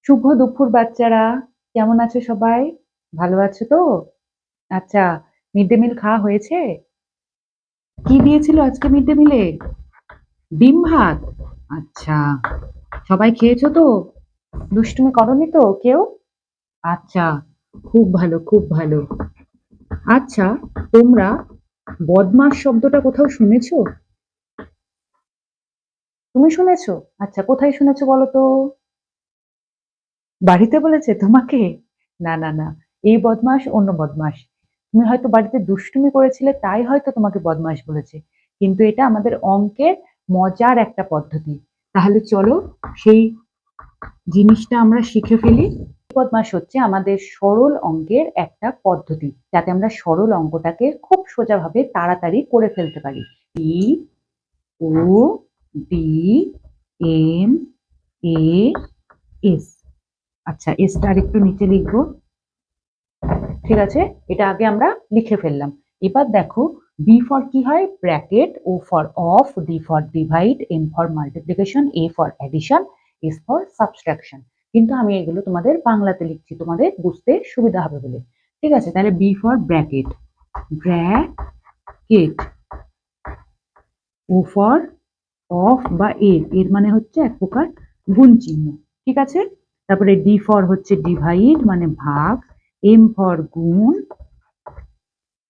শুভ দুপুর বাচ্চারা, কেমন আছো সবাই? ভালো আছো তো? আচ্ছা, মিড ডে মিল খাওয়া হয়েছে? কি দিয়েছিল আজকে মিড ডে মিলে? ডিম ভাত? আচ্ছা, সবাই খেয়েছো তো? দুষ্টুমি করোনি তো কেউ? আচ্ছা, খুব ভালো, খুব ভালো। আচ্ছা, তোমরা বদমাস শব্দটা কোথাও শুনেছো? তুমি শুনেছো? আচ্ছা, কোথায় শুনেছো বলো তো? বাড়িতে বলেছে তোমাকে? না, না, না। এই বদমাস অন্য বদমাস। তুমি হয়তো বাড়িতে দুষ্টুমি করেছিলে তাই হয়তো তোমাকে বদমাস বলেছে। কিন্তু এটা আমাদের অঙ্কের মজার একটা পদ্ধতি। তাহলে চলো সেই জিনিসটা আমরা শিখে ফেলি। বদমাস হচ্ছে আমাদের সরল অঙ্কের একটা পদ্ধতি যাতে আমরা সরল অঙ্কটাকে খুব সোজাভাবে তাড়াতাড়ি করে ফেলতে পারি। ই ও ডি এম এ এস। আচ্ছা, এসটা আরেকটু নিচে লিখবো। ঠিক আছে, এটা আগে আমরা লিখে ফেললাম। এবার দেখো, বি ফর কি হয়? Bracket, O for of, D for divide, M for multiplication, A for addition, S for subtraction. কিন্তু আমি এগুলো তোমাদের বাংলাতে লিখছি তোমাদের বুঝতে সুবিধা হবে বলে। ঠিক আছে, তাহলে B for bracket, bracket. O for of বা এর, এর মানে হচ্ছে এক প্রকার গুণ চিহ্ন। ঠিক আছে, তারপরে ডি ফর হচ্ছে ডিভাইড মানে ভাগ, এম ফর গুণ,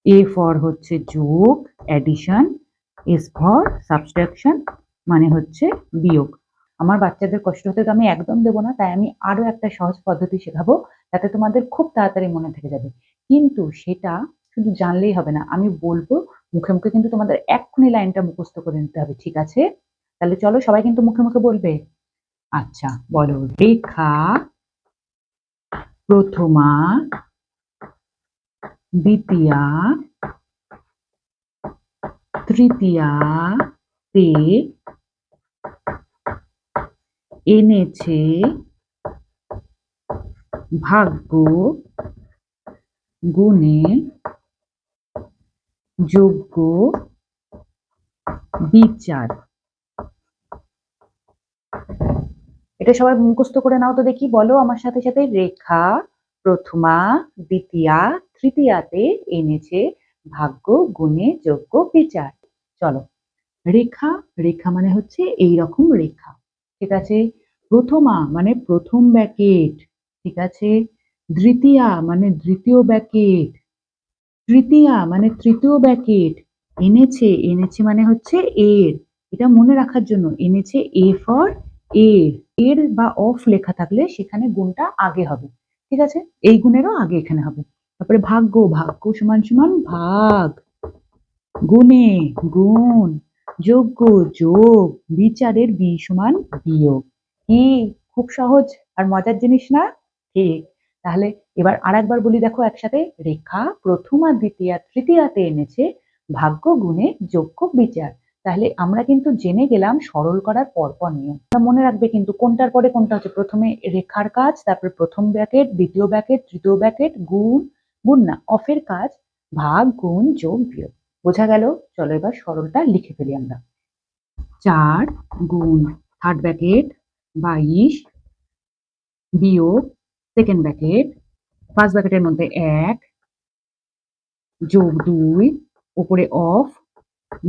এ ফর হচ্ছে যোগ অ্যাডিশন, এস ফর সাবট্রাকশন মানে হচ্ছে বিয়োগ। আমার বাচ্চাদের কষ্ট হতে তো আমি একদম দেবো না, তাই আমি আরো একটা সহজ পদ্ধতি শেখাবো যাতে তোমাদের খুব তাড়াতাড়ি মনে থেকে যাবে। কিন্তু সেটা শুধু জানলেই হবে না, আমি বলবো মুখে মুখে কিন্তু তোমাদের এক্ষুনি লাইনটা মুখস্থ করে নিতে হবে। ঠিক আছে, তাহলে চলো সবাই কিন্তু মুখে মুখে বলবে। আচ্ছা, বলো। রেখা প্রথমা, দ্বিতীয়া, তৃতীয়াতে এনেছে ভাগ্য গুণে যোগ্য বিচার। এটা সবাই মুখস্থ করে নাও তো দেখি, বলো আমার সাথে সাথে। রেখা প্রথমা, দ্বিতীয়া, তৃতীয়াতে এনেছে ভাগ্য গুণে যোগ্য বিচার। চলো, রেখা, রেখা মানে হচ্ছে এইরকম রেখা। ঠিক আছে, প্রথমা মানে প্রথম ব্যাকেট। ঠিক আছে, দ্বিতীয়া মানে দ্বিতীয় ব্যাকেট, তৃতীয়া মানে তৃতীয় ব্যাকেট, এনেছে, এনেছে মানে হচ্ছে এর, এটা মনে রাখার জন্য এনেছে এ ফর এর। এর বা অফ লেখা থাকলে সেখানে গুণটা আগে হবে। ঠিক আছে, এই গুণেরও আগে এখানে হবে। তারপরে ভাগ্য, ভাগ্য সমান সমান ভাগ, গুণে গুণ, যোগ্য যোগ, বিচারের বি সমান বিয়োগ। কি খুব সহজ আর মজার জিনিস না? ঠিক, তাহলে এবার আর একবার বলি, দেখো একসাথে। রেখা প্রথমা, দ্বিতীয়া, তৃতীয়াতে এনেছে ভাগ্য গুণে যোগ্য বিচার। তাহলে আমরা কিন্তু জেনে গেলাম সরল করার পরপর নিয়ম। মনে রাখবে কিন্তু কোনটার পরে কোনটা হচ্ছে। প্রথমে রেখার কাজ, তারপরে প্রথম ব্র্যাকেট, দ্বিতীয় ব্র্যাকেট, তৃতীয় ব্র্যাকেট, গুণ, গুণ না অফের কাজ, ভাগ গুণ যোগ বিয়োগ। বোঝা গেল? চলো এবার সরলটা লিখে ফেলি আমরা। 4 গুণ থার্ড ব্র্যাকেট 22 বিয়োগ সেকেন্ড ব্র্যাকেট, ফার্স্ট ব্র্যাকেটের মধ্যে 1 যোগ 2 উপরে অফ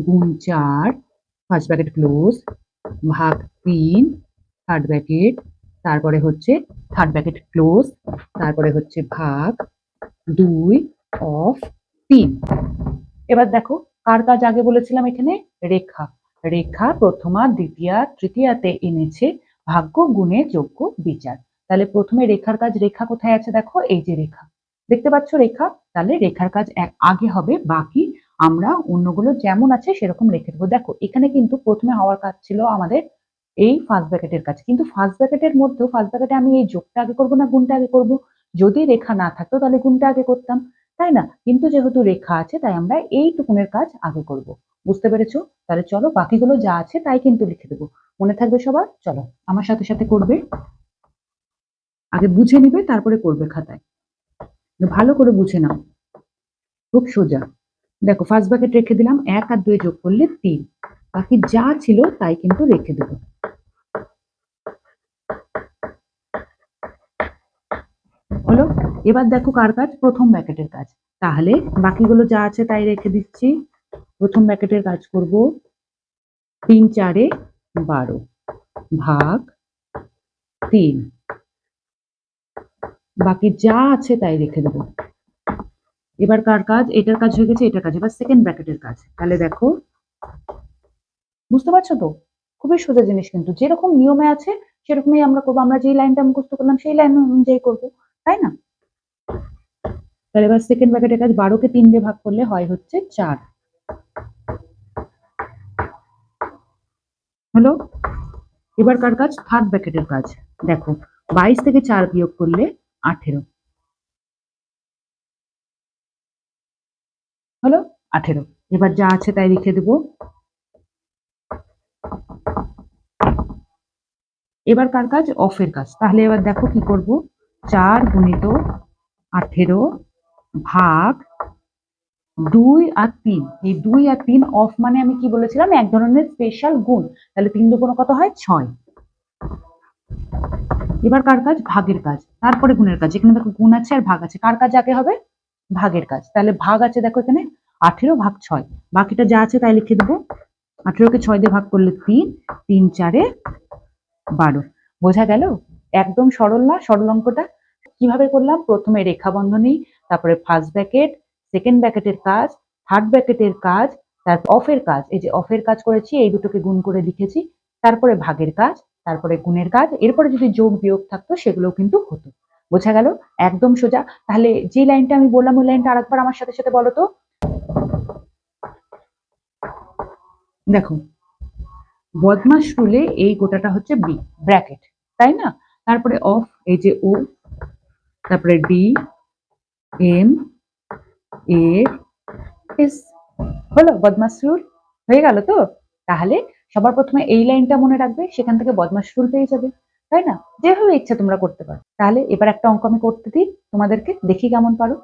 গুণ 4 ফার্স্ট ব্র্যাকেট ক্লোজ, ভাগ 3 থার্ড ব্র্যাকেট, তারপরে হচ্ছে থার্ড ব্র্যাকেট ক্লোজ, তারপরে হচ্ছে ভাগ 2 অফ 3। এবার দেখো কার কাজ আগে বলেছিলাম এখানে? রেখা, রেখা প্রথমা, দ্বিতীয়া, তৃতীয়াতে এনেছে ভাগ্য গুণে যোগ্য বিচার। তাহলে প্রথমে রেখার কাজ, রেখা কোথায় আছে দেখো, এই যে রেখা, দেখতে পাচ্ছ রেখা। তাহলে রেখার কাজ আগে হবে, বাকি আমরা অন্যগুলো যেমন আছে সেরকম রেখে দেবো। দেখো এখানে কিন্তু প্রথমে হওয়ার কাজ ছিল আমাদের এই ফার্স্ট ব্র্যাকেটের কাজ, কিন্তু ফার্স্ট ব্র্যাকেটের মধ্যেও ফার্স্ট ব্র্যাকেটে আমি এই যোগটা আগে করবো না গুণটা আগে করবো? যদি রেখা না থাকতো তাহলে গুণটা আগে করতাম, তাই না? কিন্তু যেহেতু রেখা আছে তাই আমরা এইটুকুনের কাজ আগে করব। বুঝতে পেরেছো? তাহলে চলো বাকিগুলো যা আছে তাই কিন্তু লিখে দেবো। মনে থাকবে সবার? চলো আমার সাথে সাথে করবে। আগে বুঝে নিবে তারপরে করবে খাতায়, ভালো করে বুঝে নাও, খুব সোজা। দেখো ফার্স্ট ব্র্যাকেট রেখে দিলাম, 1 আর 2 যোগ করলে 3, বাকি যা ছিল তাই কিন্তু রেখে দেবো। এবার দেখো কার কাজ, প্রথম ব্র্যাকেটের কাজ। তাহলে বাকিগুলো যা আছে তাই রেখে দিচ্ছি। প্রথম ব্র্যাকেটের কাজ করব, 3 4 12 ভাগ 3, বাকি যা আছে তাই রেখে দেবো। এবার কার কাজ, এটার কাজ হয়ে গেছে, এটার কাজ। এবার সেকেন্ড ব্র্যাকেটের কাজ। তাহলে দেখো, বুঝতে পারছো তো? খুবই সোজা জিনিস, কিন্তু যেরকম নিয়মে আছে সেরকমই আমরা করবো। আমরা যেই লাইনটা মুখস্থ করলাম সেই লাইন অনুযায়ী করবো, তাই না? তাহলে এবার সেকেন্ড ব্র্যাকেটের কাজ, 12 কে 3 দিয়ে ভাগ করলে হয় হচ্ছে 4, হলো। এবার কার কাজ, থার্ড ব্র্যাকেটের কাজ। দেখো, 22 থেকে 4 বিয়োগ করলে 18, হলো 18। এবার যা আছে তাই লিখে দেবো। এবার কার কাজ, অফের কাজ। তাহলে এবার দেখো কি করব, 4 গুণিত 18 ভাগ 2 আর 3। এই 2 আর 3 অফ মানে আমি কি বলেছিলাম, এক ধরনের স্পেশাল গুণ। তাহলে 3 দুগুণ কত হয়, 6। এবার কার কাজ, ভাগের কাজ। তারপরে গুণের কাজ। এখানে দেখো গুণ আছে আর ভাগ আছে, কার কাজ আগে হবে, ভাগের কাজ। তাহলে ভাগ আছে দেখো এখানে 18 ভাগ 6, বাকিটা যা আছে তাই লিখে দেবো। 18 কে 6 দিয়ে ভাগ করলে 3, 3 4 12। বোঝা গেল? একদম সরল না সরল অঙ্কটা? কিভাবে করলাম, প্রথমে রেখা বন্ধনী, তারপরে ফার্স্ট ব্র্যাকেট, সেকেন্ড ব্র্যাকেটের কাজ, থার্ড ব্র্যাকেটের কাজ, তারপর অফের কাজ। এই যে অফের কাজ করেছি, এই দুটোকে গুণ করে লিখেছি। তারপরে ভাগের কাজ, তারপরে গুণের কাজ। এরপরে যদি যোগ বিয়োগ থাকতো সেগুলোও কিন্তু হতো। বোঝা গেল? একদম সোজা। তাহলে যে লাইনটা আমি বললাম ওই লাইনটা আরেকবার আমার সাথে সাথে বলো তো। দেখো, বদমাস রুলে এই গোটাটা হচ্ছে বি ব্র্যাকেট, তাই না? তারপরে অফ, এই যে ও, তারপরে ডি, এম, এ, এস। হলো বদমাস রুল, হয়ে গেল তো? তাহলে সবার প্রথমে এই লাইনটা মনে রাখবে, সেখান থেকে বদমাস রুল পেয়ে যাবে, তাই না? যেভাবে ইচ্ছা তোমরা করতে পারো। তাহলে এবার একটা অঙ্ক আমি করতে দিই তোমাদেরকে, দেখি কেমন পারো।